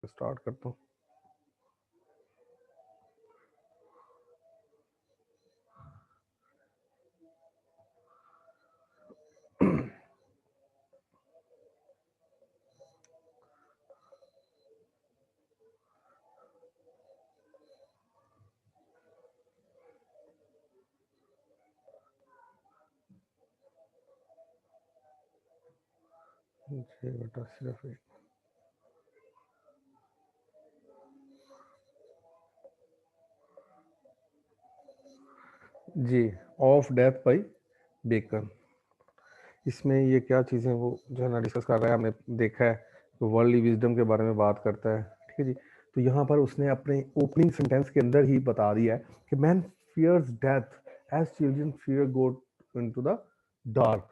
Start करता हूँ। जी बेटा सिर्फ एक जी ऑफ डेथ बाई बेकन। इसमें ये क्या चीज़ें वो जो है ना डिस्कस कर रहा है, हमने देखा है तो वर्ल्डली विजडम के बारे में बात करता है। ठीक है जी। तो यहाँ पर उसने अपने ओपनिंग सेंटेंस के अंदर ही बता दिया है कि man fears death as children fear go into the dark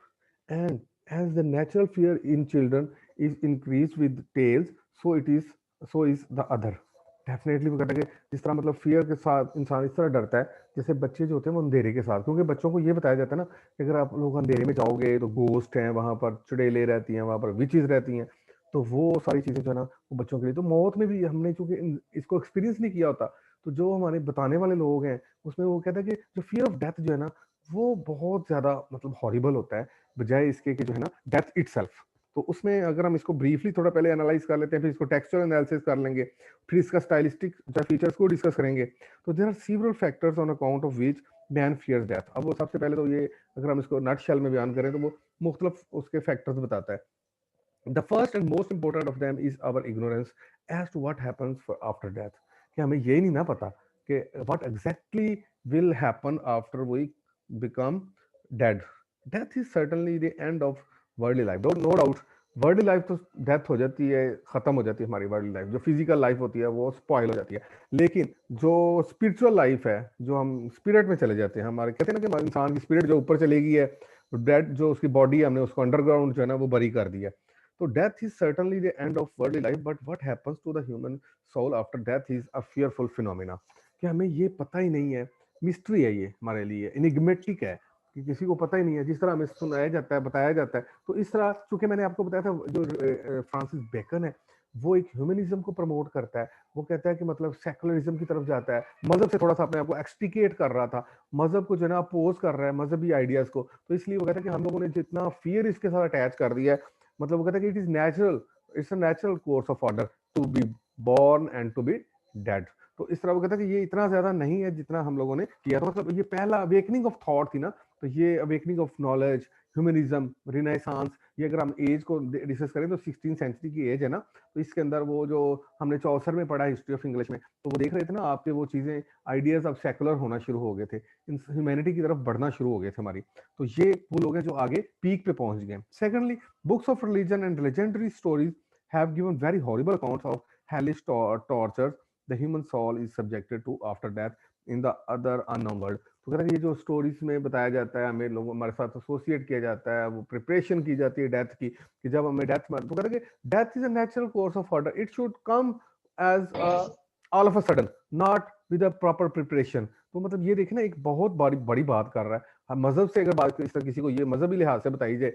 and as the natural fear in children is increase with tales so is the other. Definitely वो कहता है कि जिस तरह मतलब फियर के साथ इंसान इस तरह डरता है जैसे बच्चे जो होते हैं वो अंधेरे के साथ, क्योंकि बच्चों को ये बताया जाता है ना कि अगर आप लोग अंधेरे में जाओगे तो गोस्ट हैं, वहाँ पर चुड़ैलें रहती हैं, वहाँ पर विचेस रहती हैं। तो वो सारी चीज़ें जो है ना वो बच्चों के लिए, तो मौत में भी हमने चूंकि इसको एक्सपीरियंस नहीं किया होता, तो जो हमारे बताने वाले लोग हैं उसमें वो कहता है कि जो फियर ऑफ डेथ जो है ना वो बहुत ज़्यादा मतलब हॉरिबल होता है बजाय इसके कि जो है ना डेथ इटसेल्फ। तो उसमें अगर हम इसको ब्रीफली थोड़ा पहले एनालाइज कर लेते हैं, फिर इसको टेक्सचुअल एनालिसिस कर लेंगे, फिर इसका स्टाइलिस्टिक फीचर्स को डिस्कस करेंगे। तो there are several factors on account of which man fears death. अब वो सबसे पहले तो ये अगर हम इसको नट शेल में बयान करें तो वो मुख्तलिफ उसके फैक्टर्स बताता है। The first and most important of them is our ignorance as to what happens after death. कि हमें ये नहीं ना पता कि what exactly will happen after we become dead. Death is certainly the end of worldly life, no doubt. Worldly life तो death हो जाती है, खत्म हो जाती है हमारी वर्ल्डली लाइफ, जो फिजिकल लाइफ होती है वो स्पॉइल हो जाती है। लेकिन जो स्पिरिचुअल लाइफ है, जो हम स्पिरिट में चले जाते हैं, हमारे कहते हैं ना कि इंसान की स्पिरिट जो ऊपर चलेगी है, डेड जो उसकी बॉडी है हमने उसको अंडरग्राउंड जो है ना वो बरी कर दिया। तो death is certainly the end of worldly life, but what happens to the human soul after death is a fearful phenomena. कि हमें ये पता ही नहीं है, मिस्ट्री है ये हमारे लिए, इनिग्मेटिक है कि किसी को पता ही नहीं है। जिस तरह हमें सुनाया जाता है, बताया जाता है, तो इस तरह चूंकि मैंने आपको बताया था जो फ्रांसिस बेकन है वो एक ह्यूमनिज्म को प्रमोट करता है। वो कहता है कि मतलब सेकुलरिज्म की तरफ जाता है, मजहब से थोड़ा सा अपने आप को एक्सटिकेट कर रहा था, मजहब को जो है ना अपोज कर रहा है मजहबी आइडियाज को। तो इसलिए वो कहता है कि हम लोगों ने जितना फियर इसके साथ अटैच कर दिया है, मतलब वो कहता है कि it is natural, it's a natural course of order to be born and to be dead. तो इस तरह वो कहता है कि ये इतना ज्यादा नहीं है जितना हम लोगों ने किया। तो मतलब ये पहला अवेकनिंग ऑफ थॉट थी ना, तो ये अवेकनिंग ऑफ नॉलेज, ह्यूमनिज्म, रिनाइसांस, ये अगर हम एज को डिस्कस करें तो 16 सेंचुरी की एज है ना। तो इसके अंदर वो जो हमने चौसर में पढ़ा हिस्ट्री ऑफ इंग्लिश में, तो वो देख रहे थे ना आपके वो चीजें, आइडियाज अब सेकुलर होना शुरू हो गए थे, ह्यूमैनिटी की तरफ बढ़ना शुरू हो गए थे हमारी। तो ये वो लोग हैं जो आगे पीक पे पहुंच गए। Secondly, books of religion and legendary stories have given very horrible accounts of hellish tortures the human soul is subjected to after death in the other unknown world। तो कहता है कि ये जो स्टोरीज में बताया जाता है, हमें लोगों हमारे साथ एसोसिएट किया जाता है, वो प्रिपरेशन की जाती है डेथ की, कि जब हमें डेथ तो कहता है कि death is a natural course of order, it should come as all of a sudden, not with a proper preparation. तो मतलब ये देखना एक बहुत बड़ी बड़ी बात कर रहा है। हम मजहब से अगर बात इस तरह किसी को ये मजहबी लिहाज से बताई जाए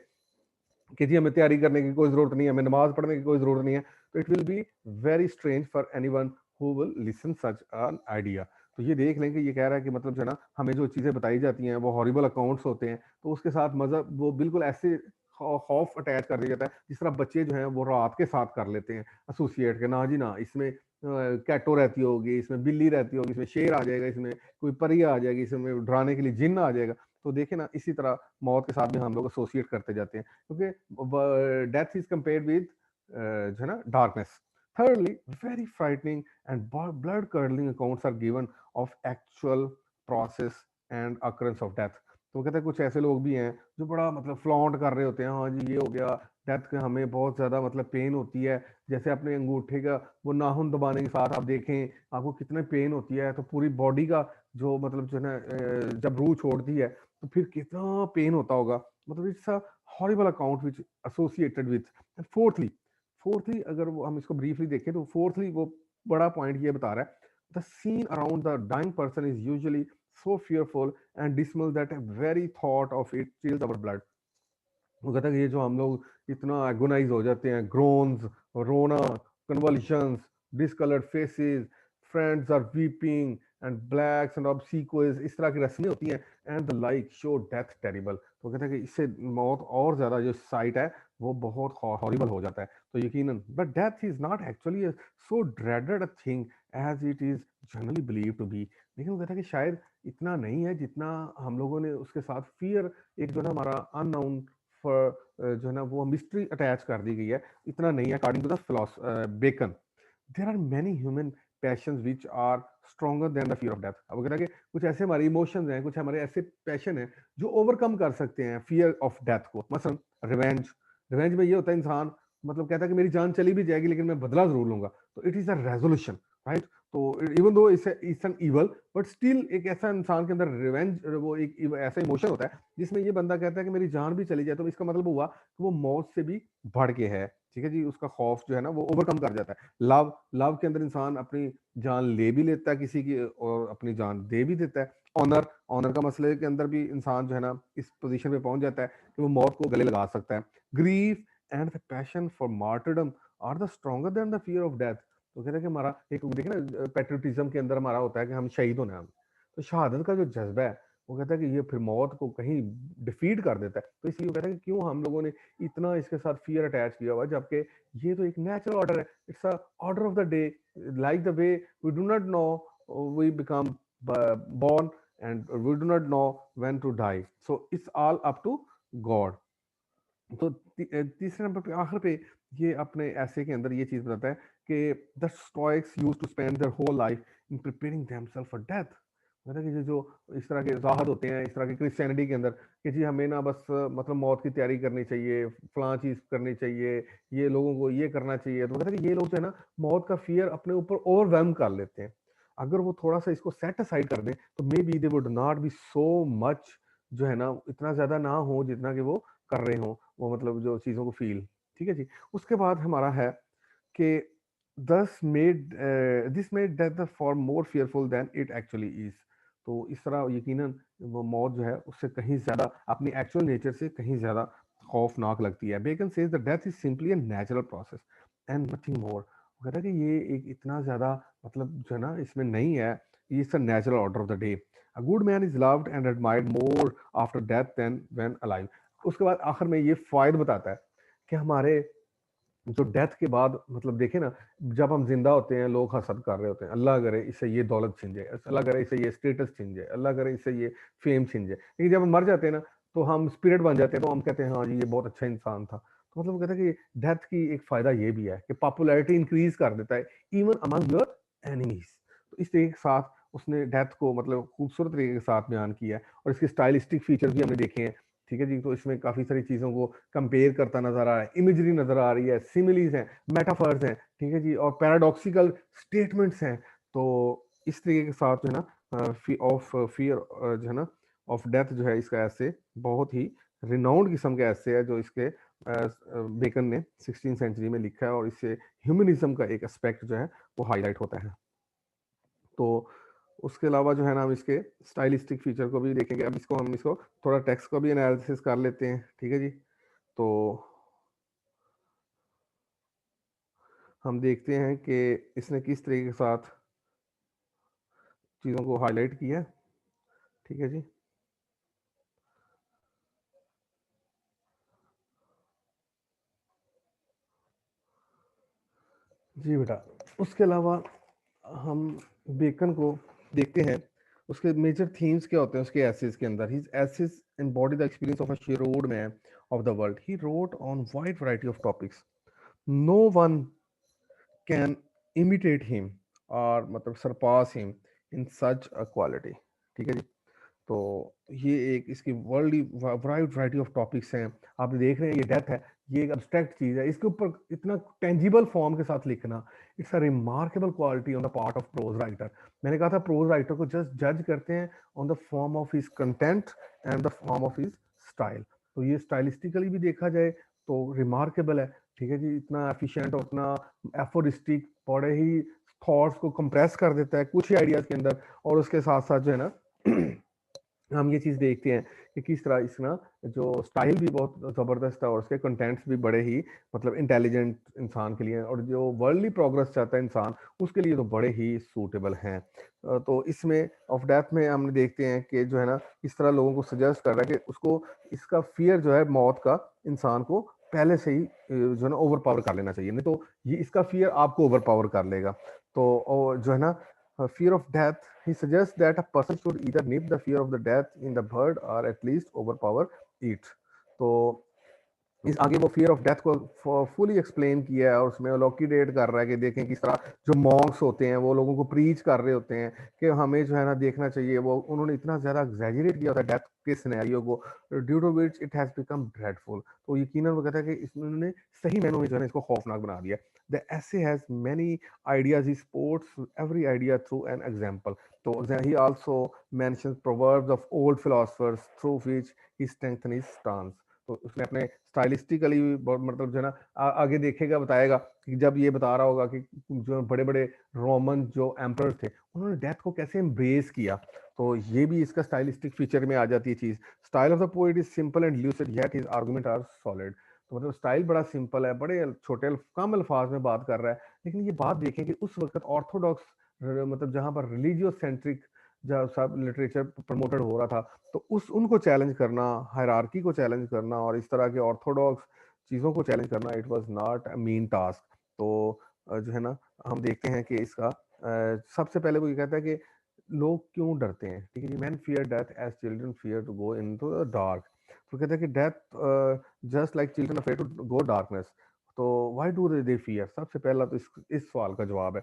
कि जी हमें तैयारी करने की कोई जरूरत नहीं है, हमें नमाज पढ़ने की कोई जरूरत नहीं है, तो it will be very strange for anyone who will listen such an idea. तो ये देख लें कि ये कह रहा है कि मतलब जो है ना हमें जो चीजें बताई जाती हैं वो हॉरिबल अकाउंट्स होते हैं, तो उसके साथ मजहब वो बिल्कुल ऐसे खौफ अटैच कर दिया जाता है जिस तरह बच्चे जो हैं वो रात के साथ कर लेते हैं एसोसिएट के, ना जी ना, इसमें कैटो रहती होगी, इसमें बिल्ली रहती होगी, इसमें शेर आ जाएगा, इसमें कोई परी आ जाएगी, इसमें डराने के लिए जिन्न आ जाएगा। तो देखे ना इसी तरह मौत के साथ भी हम लोग एसोसिएट करते जाते हैं, क्योंकि डेथ इज कंपेयर्ड विद जो है ना darkness. Thirdly, very frightening and blood curdling accounts are given of actual process and occurrence of death। तो कहते हैं कुछ ऐसे लोग भी हैं जो बड़ा मतलब फ्लॉन्ट कर रहे होते हैं, हाँ जी ये हो गया डेथ के, हमें बहुत ज्यादा मतलब पेन होती है, जैसे अपने अंगूठे का वो नाखून दबाने के साथ आप देखें आपको कितने पेन होती है, तो पूरी बॉडी का जो मतलब जो है ना जब रूह छोड़ती है तो फिर कितना पेन होता होगा। मतलब it's a horrible account which associated with. And fourthly अगर वो हम इसको ब्रीफली देखें तो फोर्थली वो बड़ा पॉइंट ये बता रहा है, the scene around the dying person is usually so fearful and dismal that a very thought of it chills our blood। वो कहता है कि ये जो हम लोग इतना एगोनाइज हो जाते हैं, ग्रोन्स, रोना, convulsions, discolored faces, friends are weeping and blacks and obsequies, इस तरह की रस्में होती हैं, and the like show death terrible। तो कहते हैं कि इससे मौत और ज्यादा जो साइट है वो बहुत हॉरिबल हो जाता है। तो यकीनन but death is not actually so dreaded a thing as it is generally believe to be. लेकिन वो कहता है कि शायद इतना नहीं है जितना हम लोगों ने उसके साथ फियर, एक जो है ना हमारा अननोन फॉर जो है ना वो मिस्ट्री अटैच कर दी गई है, इतना नहीं है according to the Bacon. There are many human passions which are stronger than the fear of death. अब कहता है कि कुछ ऐसे हमारे इमोशंस हैं, कुछ हमारे ऐसे पैशन हैं जो ओवरकम कर सकते हैं फियर ऑफ डेथ को। मसलन रिवेंज, रिवेंज में ये होता है इंसान मतलब कहता है कि मेरी जान चली भी जाएगी लेकिन मैं बदला जरूर लूंगा, तो it is a resolution, right. तो even though it's an evil but still एक ऐसा इंसान के अंदर रिवेंज, वो एक ऐसा इमोशन होता है जिसमें ये बंदा कहता है कि मेरी जान भी चली जाए तो इसका मतलब हुआ कि वो मौत से भी बढ़ के है, ठीक है जी, उसका खौफ जो है ना वो ओवरकम कर जाता है। लव, लव के अंदर इंसान अपनी जान ले भी लेता है किसी की और अपनी जान दे भी देता है। ऑनर, ऑनर का मसले के अंदर भी इंसान जो है ना इस पोजीशन पे पहुंच जाता है कि वो मौत को गले लगा सकता है। Grief and the passion for martyrdom are the stronger than the fear of death. तो कहते हैं कि हमारा एक देखे ना पेट्रियोटिज्म के अंदर हमारा होता है कि हम शहीद होना है, तो शहादत का जो जज्बा है वो कहता है कि ये फिर मौत को कहीं डिफीट कर देता है। तो इसलिए वो कहता है कि क्यों हम लोगों ने इतना इसके साथ फियर अटैच किया हुआ है, जबकि ये तो एक नेचुरल ऑर्डर है, it's a order of the day, like the way we do not know we become born and we do not know when to die, so it's all up to God। तो तीसरे number पे आखिर पे ये अपने ऐसे के अंदर ये चीज बताता है कि the Stoics used to spend their whole life in preparing themselves for death. मतलब कि जो इस तरह के जाहद होते हैं इस तरह की क्रिश्चियनिटी के अंदर कि जी हमें ना बस मतलब मौत की तैयारी करनी चाहिए, फलां चीज करनी चाहिए, ये लोगों को ये करना चाहिए, तो कहता है कि ये लोग जो है ना मौत का फियर अपने ऊपर ओवरवेलम कर लेते हैं। अगर वो थोड़ा सा इसको सेट असाइड कर दें तो may be they would not be so much, जो है ना इतना ज्यादा ना हो जितना कि वो कर रहे हो, वो मतलब जो चीज़ों को फ़ील, ठीक है जी। उसके बाद हमारा है कि this made death for more fearful than it actually is. तो इस तरह यकीनन वो मौत जो है उससे कहीं ज़्यादा अपनी एक्चुअल नेचर से कहीं ज़्यादा खौफनाक लगती है। Bacon says the death is simply a natural process and nothing more. वो कहता है कि ये एक इतना ज़्यादा मतलब जो है ना इसमें नहीं है, ये it's a natural order of the day. A good man is loved and admired more after death than when alive. उसके बाद आखिर में ये फायदा बताता है कि हमारे जो डेथ के बाद मतलब देखे ना, जब हम जिंदा होते हैं लोग हसद कर रहे होते हैं, अल्लाह करे इससे ये दौलत छिन जाए, अल्लाह करे इससे ये स्टेटस छिन जाए, अल्लाह करे इससे ये फेम छिन जाए। लेकिन जब हम मर जाते हैं ना तो हम स्पिरिट बन जाते हैं, तो हम कहते हैं हाँ जी ये बहुत अच्छा इंसान था। तो मतलब वो कहते हैं कि डेथ की एक फायदा ये भी है कि पॉपुलैरिटी इंक्रीज कर देता है इवन अमंग योर एनिमीज। तो इस तरीके के साथ उसने डेथ को मतलब खूबसूरत तरीके के साथ बयान किया है और इसके स्टाइलिस्टिक फीचर भी हमने देखे हैं, ठीक है जी। तो इसमें काफी सारी चीजों को कंपेयर करता नजर आ रहा है, इमेजरी नजर आ रही है, सिमिलीज हैं, मेटाफर्स हैं, ठीक है जी, और पैराडॉक्सिकल स्टेटमेंट्स हैं। तो इस तरीके के साथ जो है ना ऑफ फियर जो है ना ऑफ डेथ जो है इसका ऐसे बहुत ही रिनाउंड किस्म का ऐसे है जो इसके बेकन ने 16 सेंचुरी में लिखा है और इससे ह्यूमनिज्म का एक एस्पेक्ट जो है वो हाईलाइट होता है। तो उसके अलावा जो है ना हम इसके स्टाइलिस्टिक फीचर को भी देखेंगे। अब इसको हम इसको थोड़ा टेक्स्ट को भी एनालिसिस कर लेते हैं, ठीक है जी। तो हम देखते हैं कि इसने किस तरीके के साथ चीज़ों को हाईलाइट किया है, ठीक है जी। जी बेटा, उसके अलावा हम बेकन को देखते हैं, उसके मेजर थीम्स क्या होते हैं उसके एसेस के अंदर। His essays embody the experience of a shrewd man of the world. He wrote on wide variety of topics. No one can imitate him और मतलब surpass him in such a quality, ठीक है जी। तो ये एक इसकी वर्ल्ड वैरायटी ऑफ टॉपिक्स हैं। आप देख रहे हैं ये डेथ है, ये एक अब्स्ट्रैक्ट चीज है, इसके ऊपर इतना टेंजिबल फॉर्म के साथ लिखना, it's a remarkable quality on the part of pros writer. मैंने कहा था प्रोज राइटर को जस्ट जज करते हैं on the form of his content and the form of his style. तो ये स्टाइलिस्टिकली भी देखा जाए तो रिमार्केबल है, ठीक है जी। इतना एफिशिएंट और इतना एफोरिस्टिक, बड़े ही थॉट्स को कंप्रेस कर देता है कुछ ही आइडियाज के अंदर, और उसके साथ साथ जो है ना हम ये चीज़ देखते हैं कि किस तरह इसका जो स्टाइल भी बहुत ज़बरदस्त है और उसके कंटेंट्स भी बड़े ही मतलब इंटेलिजेंट इंसान के लिए हैं, और जो वर्ल्डली प्रोग्रेस चाहता है इंसान उसके लिए तो बड़े ही सूटेबल हैं। तो इसमें ऑफ डेथ में हम देखते हैं कि जो है ना इस तरह लोगों को सजेस्ट कर रहा है कि उसको इसका फियर जो है मौत का इंसान को पहले से ही जो है ना ओवर पावर कर लेना चाहिए, नहीं तो ये इसका फियर आपको ओवर पावर कर लेगा। तो और जो है ना fear of death, he suggests that a person should either nip the fear of the death in the bud or at least overpower it. तो इस आगे वो फियर ऑफ डेथ को फुली एक्सप्लेन किया है और उसमें लोकिडेट कर रहा है कि देखें किस तरह जो मॉन्क्स होते हैं वो लोगों को प्रीच कर रहे होते हैं कि हमें जो है ना देखना चाहिए। वो उन्होंने इतना ज़्यादा एग्जैजरेट किया होता है डेथ के सिनेरियो को, due to which it has become dreadful. तो यकीनन वो कहता है कि इन्होंने सही मैनों में जो है ना इसको खौफनाक बना दिया। The essay has many ideas, he supports every idea through an example. तो he also mentions proverbs of old philosophers through which he strengthens his stance. तो उसने अपने स्टाइलिस्टिकली भी बहुत मतलब जो है ना आगे देखेगा बताएगा कि जब ये बता रहा होगा कि जो बड़े बड़े रोमन जो एम्पर थे उन्होंने डेथ को कैसे एम्ब्रेस किया। तो ये भी इसका स्टाइलिस्टिक फीचर में आ जाती है चीज। Style of the poet is simple and lucid yet his argument are solid. तो मतलब स्टाइल बड़ा सिंपल है, बड़े छोटे कम अल्फाज में बात कर रहा है, लेकिन ये बात देखें कि उस वक्त ऑर्थोडॉक्स मतलब जहां पर रिलीजियस सेंट्रिक जब सब लिटरेचर प्रमोटेड हो रहा था, तो उस उनको चैलेंज करना, हायरार्की को चैलेंज करना और इस तरह के ऑर्थोडॉक्स चीज़ों को चैलेंज करना, it was not a mean task. तो जो है ना हम देखते हैं कि इसका सबसे पहले वो ये कहता है कि लोग क्यों डरते हैं, ठीक है जी। Man fear death as children fear to go into the dark. तो कहता है कि death just like children affair to go darkness. तो व्हाई डू दे फियर? सबसे पहला तो इस सवाल का जवाब है।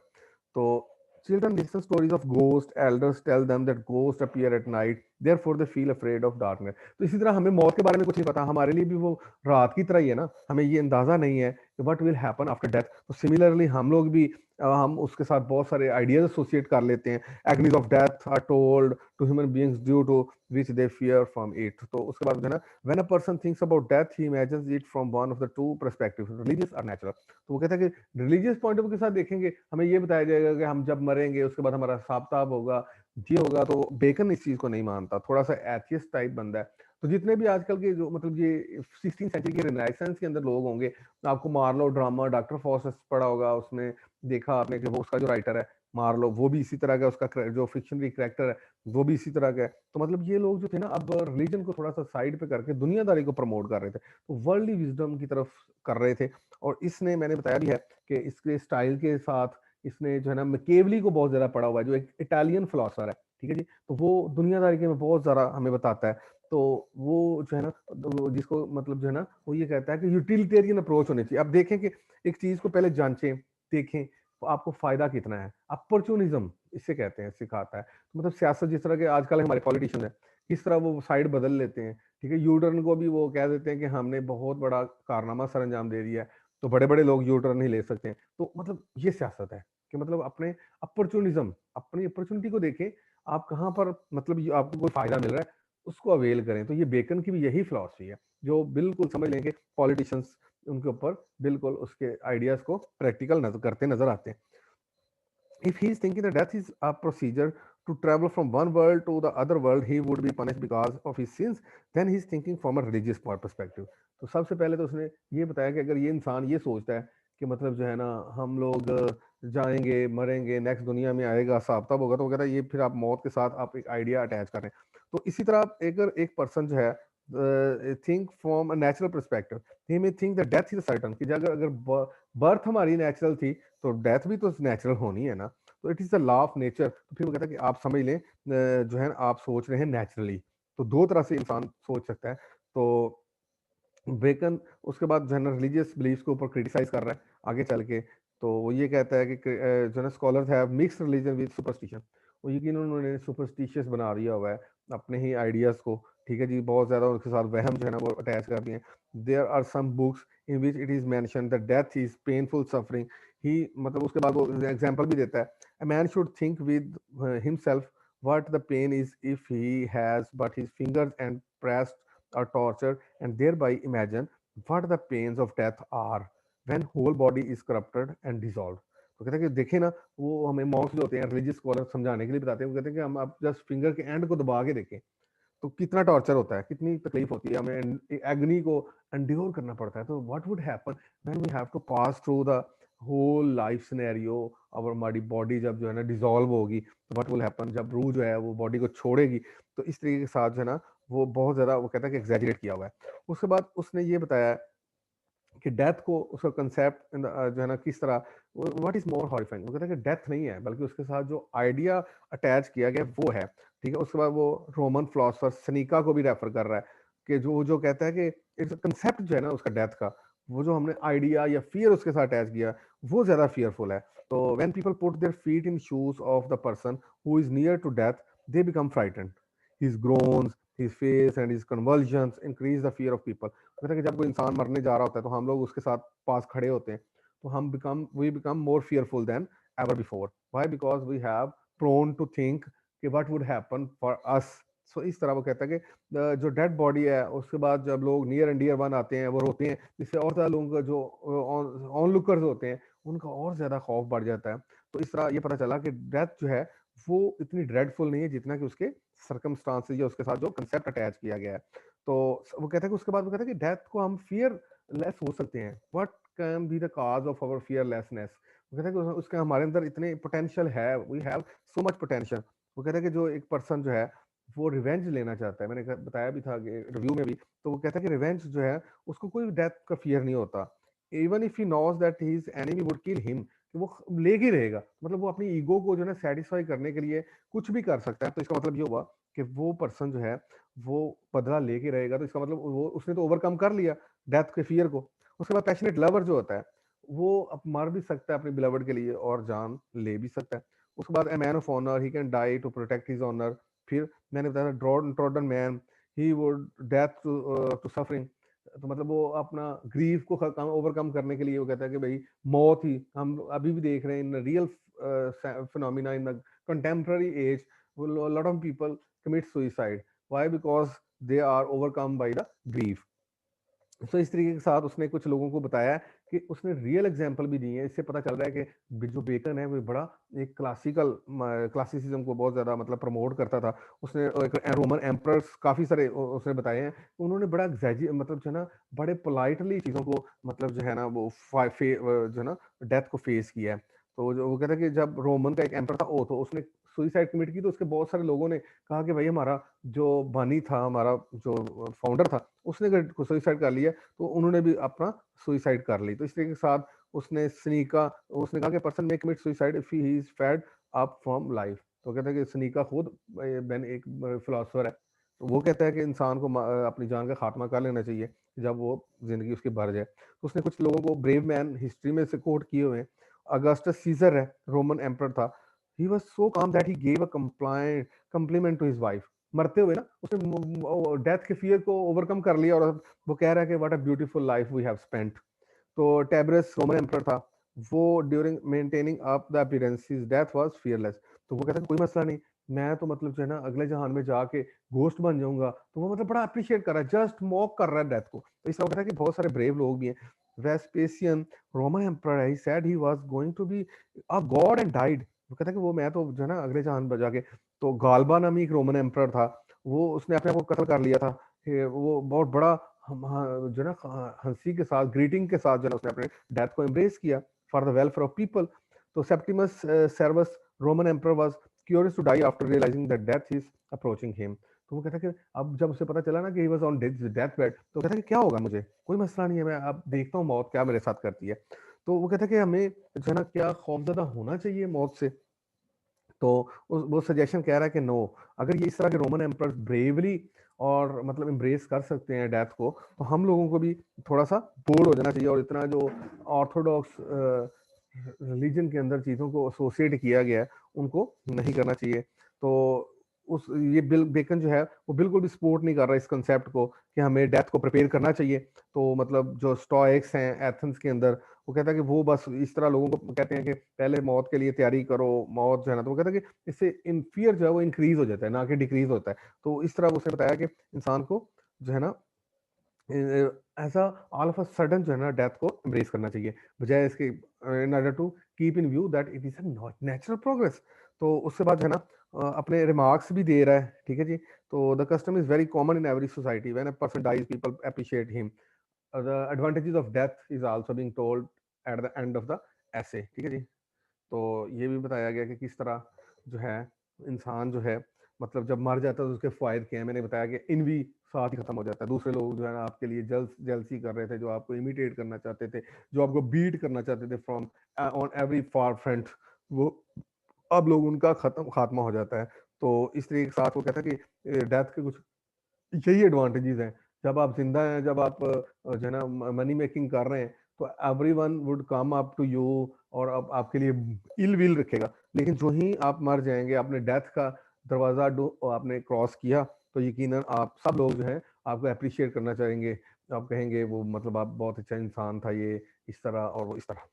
तो children listen stories of ghosts, elders tell them that ghosts appear at night, therefore they feel afraid of darkness. तो इसी तरह हमें मौत के बारे में कुछ नहीं पता, हमारे लिए भी वो रात की तरह ही है ना, हमें ये अंदाजा नहीं है कि what will happen after death. तो सिमिलरली हम लोग भी हम उसके साथ बहुत सारे आइडियाज एसोसिएट कर लेते हैं। Agonies of death are told to human beings due to which they fear from it. तो उसके बाद जो है ना when a person thinks about death he imagines it from one of the two perspectives, religious और natural. तो वो कहता है कि रिलीजियस पॉइंट ऑफ व्यू के साथ देखेंगे हमें ये बताया जाएगा कि हम जब मरेंगे उसके बाद हमारा हिसाब किताब होगा, ये होगा। तो बेकन इस चीज को नहीं मानता, थोड़ा सा एथियस्ट टाइप बंदा है। तो जितने भी आजकल के जो मतलब ये 16 सेंचुरी के रिनाइसेंस के अंदर लोग होंगे, आपको मार्लो ड्रामा डॉक्टर फॉसेस पढ़ा होगा, उसमें देखा आपने कि वो उसका जो राइटर है मार्लो, वो भी इसी तरह का, उसका जो फिक्शनरी कैरेक्टर है वो भी इसी तरह का है। तो मतलब ये लोग जो थे ना अब रिलीजन को थोड़ा सा साइड पे करके दुनियादारी को प्रमोट कर रहे थे, तो वर्ल्डली विजडम की तरफ कर रहे थे। और इसने मैंने बताया भी है कि इसके स्टाइल के साथ इसने जो है ना मैकियावेली को बहुत ज्यादा पढ़ा हुआ है, जो एक इटालियन फिलोसफर है, ठीक है जी। तो वो दुनियादारी के में बहुत ज्यादा हमें बताता है। तो वो जो है ना जिसको मतलब जो है ना वो ये कहता है कि यूटिलिटेरियन अप्रोच होनी चाहिए। अब देखें कि एक चीज को पहले जांचें, देखें तो आपको फायदा कितना है। अपॉर्चुनिज्म इससे कहते हैं, सिखाता है। तो मतलब सियासत जिस तरह के आजकल हमारे पॉलिटिशियन है, किस तरह वो साइड बदल लेते हैं, ठीक है। यूटर्न को भी वो कह देते हैं कि हमने बहुत बड़ा कारनामा सर अंजाम दे दिया है, तो बड़े बड़े लोग यूटर्न नहीं ले सकते हैं। तो मतलब ये सियासत है कि मतलब अपने अपॉर्चुनिज्म, अपनी अपॉर्चुनिटी को देखें, आप कहाँ पर मतलब आपको कोई फायदा मिल रहा है उसको अवेल करें। तो ये बेकन की भी यही फिलॉसफी है, जो बिल्कुल समझ लेंगे पॉलिटिशियंस उनके ऊपर बिल्कुल उसके आइडियाज को प्रैक्टिकल नजर करते नजर आते हैं। If he is thinking that death is a procedure to travel from one world to the other world, he would be punished because of his sins, then he is thinking from a religious perspective. तो सबसे पहले तो उसने ये बताया कि अगर ये इंसान ये सोचता है कि मतलब जो है ना हम लोग जाएंगे मरेंगे नेक्स्ट दुनिया में आएगा हिसाब किताब होगा, तो वो कहता है ये फिर आप मौत के साथ आप एक आइडिया अटैच कर रहे हैं। तो इसी तरह आप अगर एक पर्सन जो है think from a natural perspective, he may think that death is certain, कि अगर अगर बर्थ हमारी नेचुरल थी तो डेथ भी तो नेचुरल होनी है ना। तो it is the law of nature. तो फिर वो कहता है कि आप समझ लें जो है आप सोच रहे हैं नेचुरली। तो दो तरह से इंसान सोच सकता है। तो बेकन उसके बाद जो है ना रिलीजियस बिलीफ्स के ऊपर क्रिटिसाइज कर रहा है आगे चल के। तो वो ये कहता है कि जो है ना scholars have mixed religion with superstition. वो यकीन उन्होंने सुपरस्टिशियस बना दिया हुआ है अपने ही आइडियाज को, ठीक है जी। बहुत ज्यादा उनके साथ वहम जो है ना वो अटैच कर दिए हैं। There are some books in which it is mention that death is painful suffering. ही मतलब उसके बाद वो एग्जांपल भी देता है, a man should think with himself what the pain is if he has put his fingers and pressed or torture, and thereby imagine what the pains of death are when whole body is corrupted and dissolved। तो कहते हैं कि देखें ना, वो हमें Monks जो होते हैं रिलीजियस स्कॉलर समझाने के लिए बताते हैं, वो कहते हैं कि हम आप जस्ट फिंगर के एंड को दबा के देखें तो कितना टॉर्चर होता है, कितनी तकलीफ होती है, हमें एग्नी को एंड्योर करना पड़ता है। तो what would happen when we have to pass through the whole life scenario, और हमारी बॉडी जब जो है ना डिसॉल्व होगी, तो व्हाट विल हैपन जब रूह जो है वो बॉडी को छोड़ेगी। तो इस तरीके के साथ जो है ना वो बहुत ज्यादा, वो कहता है कि एग्जैजरेट किया हुआ है। उसके बाद उसने ये बताया कि डेथ को, उसका कंसेप्ट जो है ना किस तरह, व्हाट इज मोर हॉरिफाइंग, वो कहता है कि डेथ नहीं है, बल्कि उसके साथ जो आइडिया अटैच किया गया वो है। ठीक है, उसके बाद वो रोमन फिलोसफर सनीका को भी रेफर कर रहा है कि जो कहता है कि इट्स कंसेप्ट जो है ना उसका डेथ का, वो जो हमने आइडिया या फियर उसके साथ अटैच किया वो ज्यादा फियरफुल है। तो when people put their feet in shoes of the person who is near to death, they become frightened. His groans, his face and his convulsions increase the fear of people। कहता है कि जब कोई इंसान मरने जा रहा होता है तो हम लोग उसके साथ पास खड़े होते हैं, तो हम become more fearful than ever before। why? Because we have prone to think कि what would happen for us। सो इस तरह वो कहता है कि जो डेड बॉडी है उसके बाद जब लोग नियर एंड डियर वन आते हैं वो रोते हैं, जिससे और ज्यादा लोगों का जो ऑन लुकर्स होते हैं उनका और ज्यादा खौफ बढ़ जाता है। तो इस तरह ये पता चला कि डेथ जो है वो इतनी ड्रेडफुल नहीं है जितना कि उसके सर्कमस्टांसेस या उसके साथ जो कंसेप्ट अटैच किया गया है। तो वो कहता है कि उसके बाद वो कहता है कि डेथ को हम फियर लेस हो सकते हैं। What can be the cause of our fearlessness. वो कहता है कि उसके हमारे अंदर इतने पोटेंशियल है, we have so much potential. वो कहता है कि जो एक पर्सन जो है वो रिवेंज लेना चाहता है, मैंने बताया भी था कि रिव्यू में भी, तो वो कहता है कि रिवेंज जो है उसको कोई डेथ का फियर नहीं होता। Even if he knows that his enemy would kill him, कि वो लेके ही रहेगा, मतलब वो अपनी ईगो को जो है सेटिस्फाई करने के लिए कुछ भी कर सकता है। तो इसका मतलब ये हुआ कि वो पर्सन जो है वो बदला लेके रहेगा। तो इसका मतलब वो उसने तो ओवरकम कर लिया डेथ के फियर को। उसके बाद पैशनेट लवर जो होता है वो अब मर भी सकता है अपने बिलवर्ड के लिए और जान ले भी सकता है। उसके बाद a man of honour, he can die to protect his honour. फिर मैंने बताया trodden man, he would death to suffering. तो मतलब वो अपना ग्रीफ को ओवरकम करने के लिए वो कहता है कि भाई मौत ही, हम अभी भी देख रहे हैं in real phenomena in the contemporary age, lot of people commit suicide. Why? Because they are overcome by the grief. तो इस तरीके के साथ उसने कुछ लोगों को बताया कि उसने रियल एग्जांपल भी दिए हैं। इससे पता चल रहा है कि जो बेकन है वो बड़ा एक क्लासिसिज्म को बहुत ज्यादा मतलब प्रमोट करता था। उसने एक रोमन एम्परर्स काफी सारे उसने बताए हैं, उन्होंने बड़ा मतलब जो है ना बड़े पोलाइटली चीजों को मतलब जो है ना वो जो है ना डेथ को फेस किया है। तो जो वो कहता है कि जब रोमन का एक एम्पर था ओ, तो उसने सुइसाइड कमिट की, तो उसके बहुत सारे लोगों ने कहा कि भाई हमारा जो बानी था, हमारा जो फाउंडर था, उसने अगर सुइसाइड कर लिया तो उन्होंने भी अपना सुइसाइड कर ली। तो इस तरीके के साथ उसने कहा कि person may commit suicide if he is fed up from life. तो कहता है कि सनीका खुद मैंने एक फिलोसफर है, तो वो कहता है कि इंसान को अपनी जान का खात्मा कर लेना चाहिए जब वो जिंदगी उसकी भर जाए। तो उसने कुछ लोगों को ब्रेव मैन हिस्ट्री में से कोट किए हुए हैं। अगस्टस सीजर है, रोमन एम्पर था। He was so calm that he gave a compliment to his wife. मरते हुए ना उसने डेथ के फियर को ओवरकम कर लिया, और वो कह रहा है कि what a beautiful life we have spent. तो टेबरस रोमन एम्परर था, वो during maintaining up the appearance his death was fearless. तो वो कहता है कोई मसला नहीं, मैं तो मतलब जो है ना अगले जहान में जाके घोस्ट बन जाऊंगा। तो वो मतलब बड़ा अप्रिशिएट कर रहा है, जस्ट मॉक कर रहा है डेथ को। तो इसका कहता है कि बहुत सारे ब्रेव लोग भी हैं। वेस्पेसियन रोमन एम्परर है, he said he was going to be a god and died. वो कहता है कि वो मैं तो जो है ना अगले जहान में जाके, तो गाल्बा नामी एक रोमन एम्परर था, वो उसने अपने आप को कत्ल कर लिया था। वो बहुत बड़ा जो है ना हंसी के साथ, ग्रीटिंग के साथ जो है उसने अपने डेथ को एम्ब्रेस किया for the welfare of people. तो Septimius Severus Roman emperor was curious to die after realising that death is approaching him. तो वो कहता है कि अब जब उसे पता चला ना कि he was on death bed, तो कहता है कि क्या होगा मुझे, कोई मसला नहीं है, मैं अब देखता हूँ मौत क्या मेरे साथ करती है। तो वो कहता है कि हमें जो है ना क्या खौफजदा होना चाहिए मौत से। तो वो सजेशन कह रहा है कि नो, अगर ये इस तरह के रोमन एम्पर ब्रेवली और मतलब एम्ब्रेस कर सकते हैं डेथ को, तो हम लोगों को भी थोड़ा सा बोल्ड हो जाना चाहिए, और इतना जो ऑर्थोडॉक्स रिलीजन के अंदर चीज़ों को एसोसिएट किया गया है उनको नहीं करना चाहिए। तो उस ये बिल बेकन जो है वो बिल्कुल भी सपोर्ट नहीं कर रहा इस कंसेप्ट को कि हमें डेथ को प्रिपेयर करना चाहिए। तो मतलब जो स्टोइक्स हैं एथेंस के अंदर, वो कहता है कि वो बस इस तरह लोगों को कहते हैं कि पहले मौत के लिए तैयारी करो, मौत जो है ना, तो वो कहता है कि इससे इन फियर जो है वो इंक्रीज हो जाता है ना कि डिक्रीज होता है। तो इस तरह उसने बताया कि इंसान को जो है ना ऐसा ऑल ऑफ अ सडन जो है ना डेथ को एम्ब्रेस करना चाहिए, बजाय इसके in order to keep in view that it is a natural progress. तो उसके बाद जो है ना अपने रिमार्क्स भी दे रहा है, ठीक है जी। तो the custom is very common in every society, when a person dies people appreciate him. The advantages of death is also being told at the end of the essay, ठीक है जी। तो ये भी बताया गया कि किस तरह जो है इंसान जो है मतलब जब मर जाता है तो उसके फायदे क्या है। मैंने बताया कि इनवी साथ ही खत्म हो जाता है, दूसरे लोग जो है ना आपके लिए जेलसी कर रहे थे, जो आपको इमिटेट करना चाहते थे, जो आपको बीट करना चाहते थे from on every far front, वो अब लोग उनका खत्म खात्मा हो जाता है। तो इस तरीके के साथ वो कहता है कि डेथ के कुछ यही एडवांटेजेस हैं। जब आप जिंदा हैं, जब आप जो है ना मनी मेकिंग कर रहे हैं, तो everyone would come up to you और अब आपके लिए इल विल रखेगा। लेकिन जो ही आप मर जाएंगे, आपने डेथ का दरवाजा आपने क्रॉस किया, तो यकीनन आप सब लोग जो है आपको अप्रिशिएट करना चाहेंगे। आप कहेंगे वो मतलब आप बहुत अच्छा इंसान था, ये इस तरह और वो इस तरह।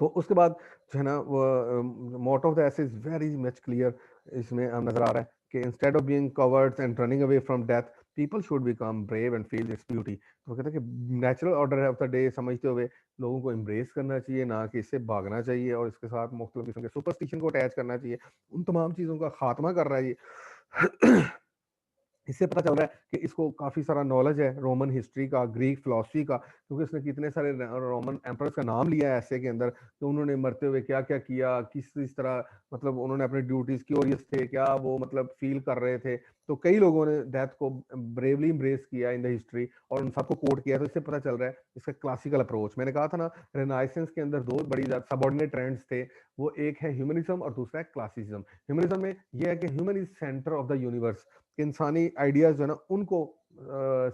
तो उसके बाद जो है ना वो motto of the essay is very much clear. इसमें नजर आ रहा है कि instead of being cowards and running away from death, people should become brave and feel its beauty. तो कहते हैं कि natural order of the day समझते हुए लोगों को एम्ब्रेस करना चाहिए, ना कि इससे भागना चाहिए और इसके साथ मुख्तलिफ किस्म के सुपरस्टिशन को अटैच करना चाहिए। उन तमाम चीज़ों का खात्मा कर रहा है ये। इससे पता चल रहा है कि इसको काफ़ी सारा नॉलेज है रोमन हिस्ट्री का, ग्रीक फिलॉसफी का, क्योंकि उसने कितने सारे रोमन एम्परर्स का नाम लिया है ऐसे के अंदर कि उन्होंने मरते हुए क्या क्या किया, किस तरह मतलब उन्होंने अपनी ड्यूटीज क्यूरियस थे क्या, वो मतलब फील कर रहे थे। तो कई लोगों ने डेथ को ब्रेवली एम्ब्रेस किया इन द हिस्ट्री और उन सबको कोट किया। तो इससे पता चल रहा है इसका क्लासिकल अप्रोच। मैंने कहा था ना, रेनाइसेंस के अंदर दो बड़ी सबॉर्डिनेट ट्रेंड्स थे, वो एक है ह्यूमनिज्म और दूसरा है क्लासिसिज्म। ह्यूमनिज्म में यह है कि human is centre of the universe, कि इंसानी आइडियाज जो है ना उनको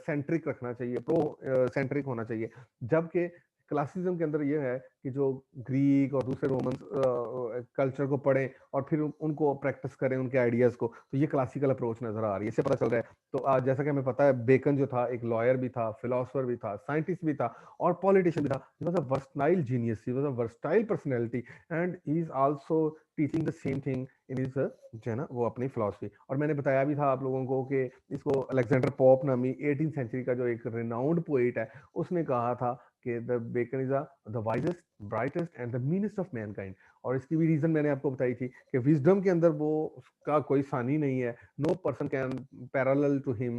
सेंट्रिक रखना चाहिए, प्रो सेंट्रिक होना चाहिए। जबकि क्लासिज्म के अंदर यह है कि जो ग्रीक और दूसरे रोमन कल्चर को पढ़ें और फिर उनको प्रैक्टिस करें उनके आइडियाज को। तो ये क्लासिकल अप्रोच नजर आ रही है, इससे पता चल रहा है। तो आज जैसा कि हमें पता है, बेकन जो था एक लॉयर भी था, फिलोसोफर भी था, साइंटिस्ट भी था और पॉलिटिशियन भी था। He was a versatile genius, he was a versatile personality and he is also teaching the same thing in his जो है ना वो अपनी फिलॉसफी। और मैंने बताया भी था आप लोगों को कि इसको अलेक्जेंडर पॉप नामी 18th सेंचुरी का जो एक रिनाउंड पोइट है, उसने कहा था कि the Bacon is the wisest, brightest and the meanest of mankind. और इसकी भी रीजन मैंने आपको बताई थी कि विजडम के अंदर वो उसका कोई सानी नहीं है, no person can parallel to him.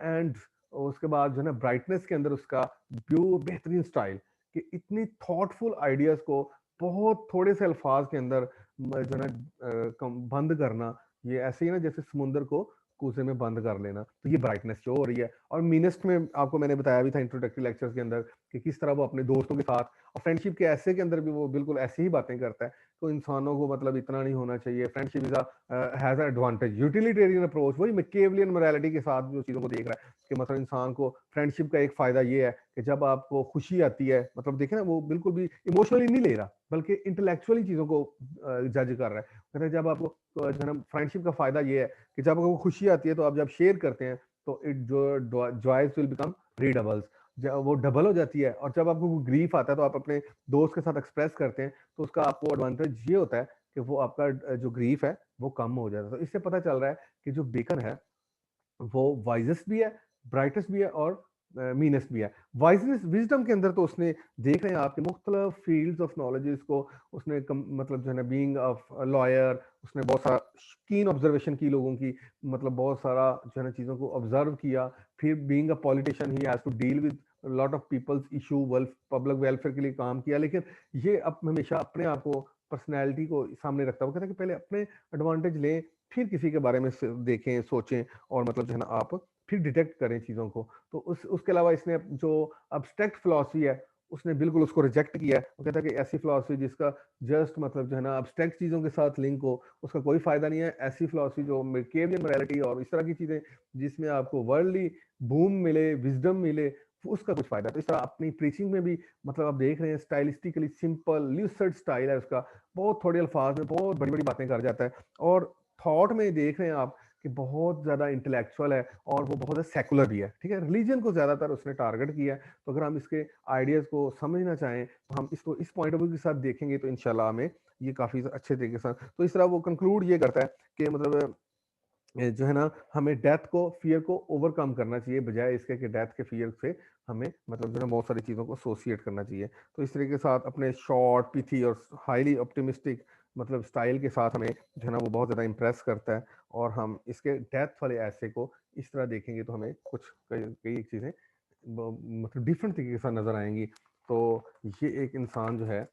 And उसके बाद जो है ना ब्राइटनेस के अंदर उसका बेहतरीन स्टाइल, कि इतनी थॉटफुल आइडियाज को बहुत थोड़े से अल्फाज के अंदर जो है ना बंद करना, ये ऐसे ही ना जैसे समुंदर को कूजे में बंद कर लेना। तो ये ब्राइटनेस जो हो रही है। और मीनेस्ट में आपको मैंने बताया भी था इंट्रोडक्टरी लेक्चर्स के अंदर कि किस तरह वो अपने दोस्तों के साथ और फ्रेंडशिप के ऐसे के अंदर भी वो बिल्कुल ऐसी ही बातें करता है। तो इंसानों को मतलब इतना नहीं होना चाहिए। Friendship is has advantage, utilitarian approach, वही मैकियावेलियन मोरालिटी के साथ जो चीजों को देख रहा है कि मतलब इंसान को फ्रेंडशिप का एक फायदा ये है कि जब आपको खुशी आती है, मतलब देखें ना वो बिल्कुल भी इमोशनली नहीं ले रहा बल्कि इंटेलेक्चुअली चीजों को जज कर रहा है। कहते हैं जब आपको जो है ना फ्रेंडशिप का फायदा ये है कि जब आपको खुशी आती है तो आप जब शेयर करते हैं तो इट जो जॉयज विल बिकम रीडबल्स, वो डबल हो जाती है। और जब आपको ग्रीफ आता है तो आप अपने दोस्त के साथ एक्सप्रेस करते हैं, तो उसका आपको एडवांटेज ये होता है कि वो आपका जो ग्रीफ है वो कम हो जाता है। तो इससे पता चल रहा है कि जो बेकन है वो वाइजेस्ट भी है, ब्राइटेस्ट भी है और मीनेस्ट भी है। वाइजनेस विजडम के अंदर तो उसने देख रहे हैं आपके मुख्तलिफ फील्ड्स ऑफ नॉलेजेस को उसने मतलब जो है ना बीइंग ऑफ लॉयर, उसने बहुत सारा कीन ऑब्जर्वेशन की लोगों की, मतलब बहुत सारा जो है ना चीज़ों को ऑब्जर्व किया। फिर being a politician he has to deal with lot of peoples issue, public welfare के लिए काम किया। लेकिन ये अब हमेशा अपने आप को, पर्सनैलिटी को सामने रखता है। वो कहता है कि पहले अपने एडवांटेज लें, फिर किसी के बारे में देखें, सोचें और मतलब जो है ना आप फिर डिटेक्ट करें चीज़ों को। तो उसके अलावा इसने जो अब्स्ट्रैक्ट फिलॉसफी है उसने बिल्कुल उसको रिजेक्ट किया है। वो कहता है कि ऐसी फिलॉसफी जिसका जस्ट मतलब जो है ना अब्स्ट्रैक्ट चीज़ों के साथ लिंक हो, उसका कोई फायदा नहीं है। ऐसी फिलॉसफी जो मैकियावेलियन मोरालिटी और इस तरह की चीज़ें जिसमें आपको वर्ल्डली बूम मिले, विजडम मिले, उसका कुछ फायदा। तो इस तरह अपनी प्रीचिंग में भी मतलब आप देख रहे हैं स्टाइलिस्टिकली सिंपल ल्यूसर्ड स्टाइल है उसका, बहुत थोड़े अल्फाज में बहुत बड़ी बड़ी बातें कर जाता है। और थॉट में देख रहे हैं आप कि बहुत ज़्यादा इंटेलेक्चुअल है और वो बहुत ज़्यादा सेकुलर भी है। ठीक है, रिलीजन को ज़्यादातर उसने टारगेट किया है। तो अगर हम इसके आइडियाज़ को समझना चाहें तो हम इसको इस पॉइंट ऑफ व्यू के साथ देखेंगे तो इंशाल्लाह हमें ये काफ़ी अच्छे तरीके से। तो इस तरह वो कंक्लूड ये करता है कि मतलब जो है ना, हमें डेथ को, फियर को ओवरकम करना चाहिए, बजाय इसके कि डेथ के फियर से हमें मतलब जो है बहुत सारी चीज़ों को एसोसिएट करना चाहिए। तो इस तरीके के साथ अपने शॉर्ट, पिथी और हाईली ऑप्टिमिस्टिक मतलब स्टाइल के साथ हमें जो है ना वो बहुत ज़्यादा इम्प्रेस करता है, और हम इसके डेथ वाले ऐसे को इस तरह देखेंगे तो हमें कुछ कई कई चीज़ें मतलब डिफरेंट तरीके के साथ नज़र आएंगी। तो ये एक इंसान जो है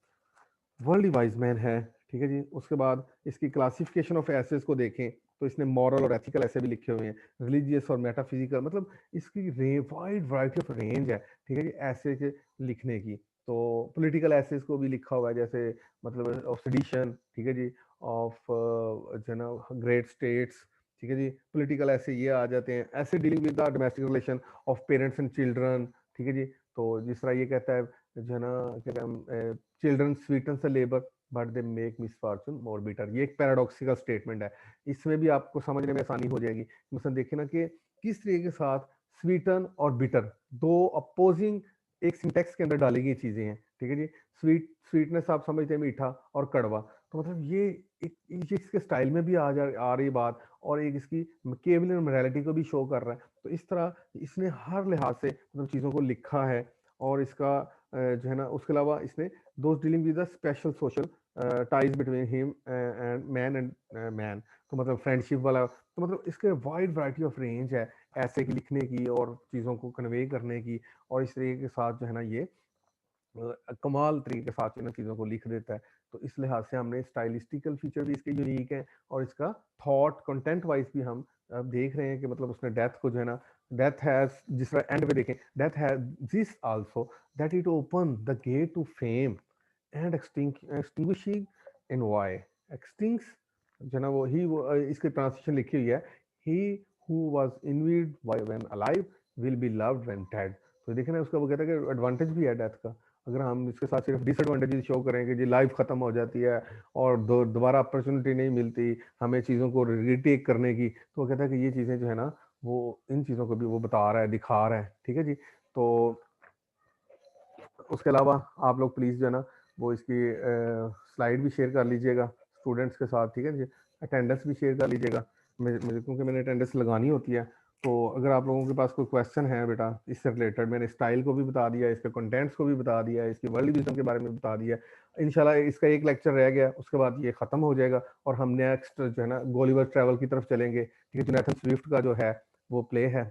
वर्ल्ड वाइज मैन है, ठीक है जी। उसके बाद इसकी क्लासिफिकेशन ऑफ एसेस को देखें तो इसने मॉरल और एथिकल ऐसे भी लिखे हुए हैं, रिलीजियस और मेटाफिजिकल, मतलब इसकी वाइड वैरायटी ऑफ रेंज है, ठीक है जी, ऐसे के लिखने की। तो पॉलिटिकल एसेस को भी लिखा हुआ है, जैसे मतलब ऑफ सेडिशन, ठीक है जी, ऑफ जो है ना ग्रेट स्टेट्स, ठीक है जी। पॉलिटिकल ऐसे ये आ जाते हैं, ऐसे dealing with the domestic relation of parents and children, ठीक है जी। तो जिस तरह ये कहता है जो है ना, क्या children Sutton the labour but they make misfortune more bitter, ये एक पैराडॉक्सिकल स्टेटमेंट है। इसमें भी आपको समझने में आसानी हो जाएगी। मतलब देखिए ना कि किस तरीके के साथ स्वीटन और बिटर दो अपोजिंग एक सिंटेक्स के अंदर डाली गई चीजें हैं, ठीक है जी। स्वीटनेस आप समझते हैं मीठा, और कड़वा, तो मतलब ये एक इसके स्टाइल में भी आ रही बात, और एक इसकी केवल मोरालिटी को भी शो कर रहा है। तो इस तरह इसने हर लिहाज से मतलब चीज़ों को लिखा है। और इसका जो है ना, उसके अलावा इसने those dealing with the special social ties between him and man, तो मतलब फ्रेंडशिप वाला, तो मतलब इसके वाइड वैरायटी ऑफ रेंज है ऐसे की लिखने की और चीज़ों को कन्वे करने की। और इस तरीके के साथ जो है ना ये कमाल तरीके के साथ इन चीज़ों को लिख देता है। तो इस लिहाज से हमने स्टाइलिस्टिकल फीचर भी इसके यूनिक है, और इसका थॉट कंटेंट वाइज भी हम देख रहे हैं कि मतलब उसने डेथ को जो है ना, डेथ हैज, जिस तरह एंड में देखें, death has this also that it open the gate to fame and extinguishing envy extinguish, जो है ना वो इसकी ट्रांसलेशन लिखी हुई है, he who was envied when alive will be loved when dead. तो देखें ना, उसका वो कहता है कि एडवांटेज भी है डेथ का। अगर हम इसके साथ सिर्फ डिसएडवांटेजेस शो करेंगे जी, लाइफ खत्म हो जाती है और दोबारा अपॉर्चुनिटी नहीं मिलती हमें चीज़ों को रिटेक करने की, तो वो कहता है कि ये चीज़ें जो है ना, वो इन चीज़ों को भी वो बता रहा है, दिखा रहा है, ठीक है जी। तो उसके अलावा आप लोग प्लीज़ जो है ना वो इसकी स्लाइड भी शेयर कर लीजिएगा स्टूडेंट्स के साथ, ठीक है जी। अटेंडेंस भी शेयर कर लीजिएगा, मुझे क्योंकि मैंने अटेंडेंस लगानी होती है। तो अगर आप लोगों के पास कोई क्वेश्चन है बेटा इससे रिलेटेड, मैंने स्टाइल को भी बता दिया, इसके कंटेंट्स को भी बता दिया, इसकी वर्ल्ड विजन के बारे में बता दिया। इंशाल्लाह इसका एक लेक्चर रह गया, उसके बाद ये खत्म हो जाएगा और हम नेक्स्ट जो है ना गोलिवर ट्रैवल की तरफ चलेंगे, ठीक है। जोनाथन स्विफ्ट का जो है वो प्ले है,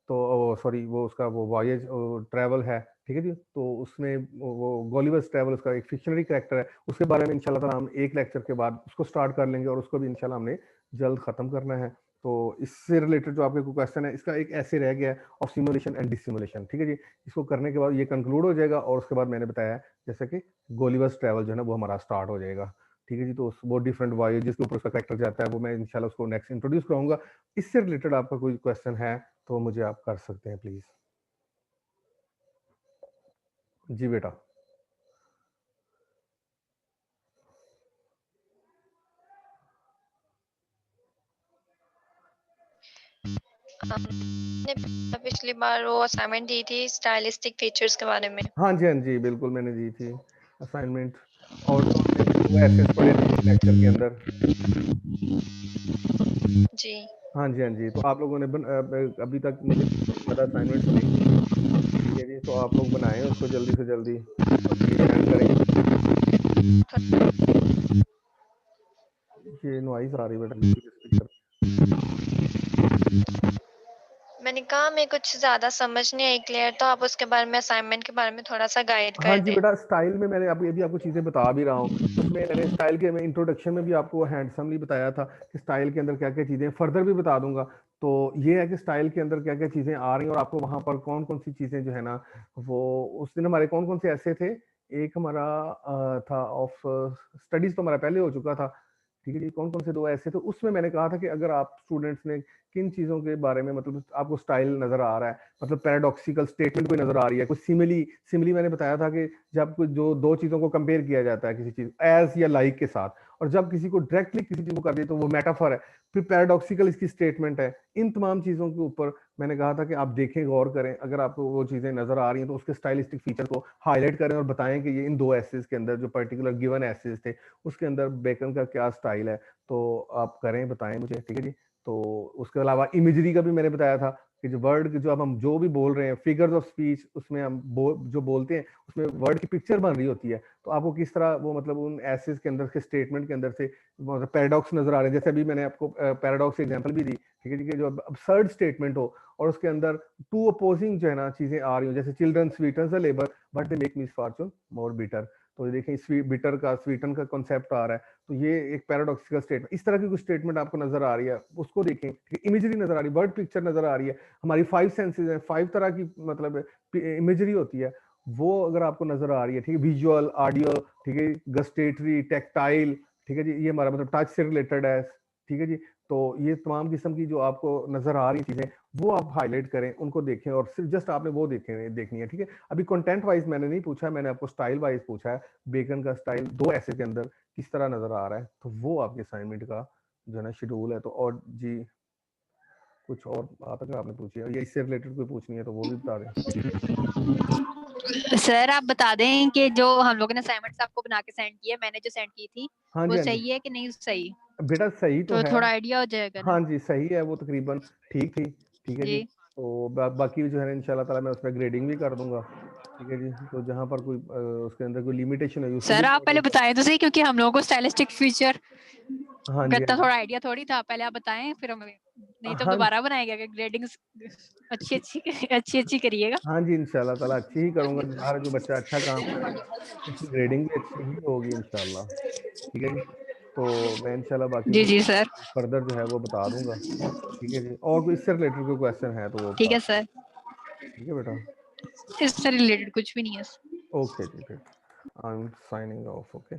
तो सॉरी वो उसका वो वॉयज ट्रैवल है, ठीक है जी। तो उसमें वो गॉलिवर्स ट्रैवल उसका एक फिक्शनरी कैरेक्टर है, उसके बारे में इंशाल्लाह ताला हम एक लेक्चर के बाद उसको स्टार्ट कर लेंगे और उसको भी इंशाल्लाह हमने जल्द खत्म करना है। तो इससे रिलेटेड जो आपके कोई क्वेश्चन है, इसका एक ऐसे रह गया है ऑफ सिमुलेशन एंड डिसिमुलेशन, ठीक है जी। इसको करने के बाद ये कंक्लूड हो जाएगा और उसके बाद मैंने बताया जैसे कि गोलिवर्स ट्रैवल जो है ना वो हमारा स्टार्ट हो जाएगा, ठीक है जी। तो वो डिफरेंट वायु जिसके ऊपर उसका कैरेक्टर जाता है वो मैं इंशाल्लाह उसको नेक्स्ट इंट्रोड्यूस कराऊंगा। इससे रिलेटेड आपका कोई क्वेश्चन है तो मुझे आप कर सकते हैं प्लीज। जी बेटा। आपने पिछली बार वो असाइनमेंट दी थी स्टाइलिस्टिक फीचर्स के बारे में। हाँ जी, हाँ जी, बिल्कुल मैंने दी थी असाइनमेंट, और जो हमने 2 एसेस पढ़े थे इस लेक्चर के अंदर। जी। हाँ जी, हाँ जी, तो आप लोगों ने अभी तक मुझे ज़्यादा असाइनमेंट्स नहीं दी, ठीक है जी। तो आप लोग बनाएं उसको जल्दी से जल्दी और प्लीज सेंड करें। ये नॉइज आ रही है बेटा किसी के स्पीकर। मैंने कहा मैं कुछ ज्यादा समझ नहीं आई क्लियर, तो आप उसके बारे में असाइनमेंट के बारे में थोड़ा सा गाइड हाँ कर जी दें। बेटा, स्टाइल में मैंने अभी आपको चीज़ें बता भी रहा हूँ। उसमें मैंने स्टाइल के, मैं इंट्रोडक्शन में भी आपको हैंडसमली बताया था कि स्टाइल के अंदर क्या क्या चीज़ें, फर्दर भी बता दूंगा। तो ये है कि स्टाइल के अंदर क्या क्या चीज़ें आ रही हैं और आपको वहाँ पर कौन कौन सी चीज़ें जो है ना, वो उस दिन हमारे कौन कौन से ऐसे थे। एक हमारा था ऑफ स्टडीज, तो हमारा पहले हो चुका था, ठीक है जी। कौन कौन से 2 ऐसे थे, उसमें मैंने कहा था कि अगर आप स्टूडेंट्स ने किन चीज़ों के बारे में मतलब आपको स्टाइल नज़र आ रहा है, मतलब पैराडॉक्सिकल स्टेटमेंट कोई नज़र आ रही है, कुछ सिमिली सिमिली मैंने बताया था कि जब कुछ जो 2 चीज़ों को कंपेयर किया जाता है किसी चीज़ एज या लाइक के साथ, और जब किसी को डायरेक्टली किसी चीज़ को कर दिया तो वो मेटाफर है, फिर पैराडॉक्सिकल इसकी स्टेटमेंट है। इन तमाम चीज़ों के ऊपर मैंने कहा था कि आप देखें, गौर करें, अगर आपको वो चीज़ें नज़र आ रही हैं तो उसके स्टाइलिस्टिक फीचर को हाईलाइट करें और बताएं कि ये इन 2 एसेज के अंदर जो पर्टिकुलर गिवन एसेज थे उसके अंदर बेकन का क्या स्टाइल है। तो आप करें, बताएं मुझे, ठीक है जी। तो उसके अलावा इमेजरी का भी मैंने बताया था कि जो वर्ड जो अब हम जो भी बोल रहे हैं, फिगर्स ऑफ स्पीच, उसमें हम जो बोलते हैं उसमें वर्ड की पिक्चर बन रही होती है, तो आपको किस तरह वो मतलब उन एसेस के अंदर के स्टेटमेंट के अंदर से मतलब पैराडॉक्स नजर आ रहे हैं। जैसे अभी मैंने आपको पैराडॉक्स एग्जांपल भी दी, ठीक है जी, कि जो अबसर्ड स्टेटमेंट हो और उसके अंदर टू अपोजिंग जो है ना चीजें आ रही हो, जैसे children Sutton the labour but they make miss Fortune more bitter. तो देखिए बिटर का स्वीटन का कॉन्सेप्ट आ रहा है, तो ये एक पैराडॉक्सिकल स्टेटमेंट, इस तरह की कुछ स्टेटमेंट आपको नजर आ रही है, उसको देखें। इमेजरी नजर आ रही है, वर्ड पिक्चर नजर आ रही है, हमारी 5 सेंसेस है, 5 तरह की मतलब इमेजरी होती है, वो अगर आपको नजर आ रही है, ठीक है, विजुअल, ऑडियो, ठीक है, गस्टेटरी, टेक्टाइल, ठीक है जी, ये हमारा मतलब टच से रिलेटेड है, ठीक है जी। तो ये तमाम किस्म की जो आपको नजर आ रही चीजें, वो आप हाईलाइट करें, उनको देखें, और सिर्फ जस्ट आपने वो देखनी है, ठीक है। अभी कंटेंट वाइज मैंने नहीं पूछा, मैंने आपको स्टाइल वाइज पूछा है, बेकन का स्टाइल 2 ऐसे के अंदर किस तरह नजर आ रहा है, तो वो आपके असाइनमेंट का जो है ना शेड्यूल है। तो और जी कुछ और बात अगर आपने पूछी है या इससे रिलेटेड कोई पूछनी है तो वो भी बता दें। सर आप बता दें कि जो हम लोगों ने असाइनमेंट्स आपको बना के सेंड की है, मैंने जो सेंड की थी हाँ जी, वो हाँ जी। सही है कि नहीं सही? बेटा सही तो है, थोड़ा आइडिया हो जाएगा ना। हाँ जी सही है, वो तकरीबन ठीक थी, ठीक है जी। जी तो बाकी जो है ना इंशाल्लाह ताला मैं उसमें ग्रेडिंग भी कर दूंगा, ठीक है जी। तो जहाँ पर कोई उसके अंदर कोई लिमिटेशन है उसको भी सर आप पहले बताएं तो सही, क्योंकि हम लोगों को स्टाइलिस्टिक फीचर हाँ जी, इतना थोड़ा आइडिया थोड़ी था। पहले आप बताएं फिर हमें, नहीं तो हाँ दोबारा बनाएंगे अगर ग्रेडिंग अच्छी अच्छी करिएगा। हाँ जी इंशाल्लाह ताला अच्छी ही करूंगा, हर जो बच्चा अच्छा काम करेगा उसकी ग्रेडिंग भी अच्छी ही होगी इंशाल्लाह, ठीक है जी। तो मैं इंशाल्लाह बाकी जी को जी सर, फर्दर जो है वो बता दूंगा, ठीक है जी। और कोई इससे रिलेटेड कोई क्वेश्चन है तो वो ठीक बता, है सर, ठीक है बेटा। इससे रिलेटेड कुछ भी नहीं है। ओके जी, फिर I am signing off, okay.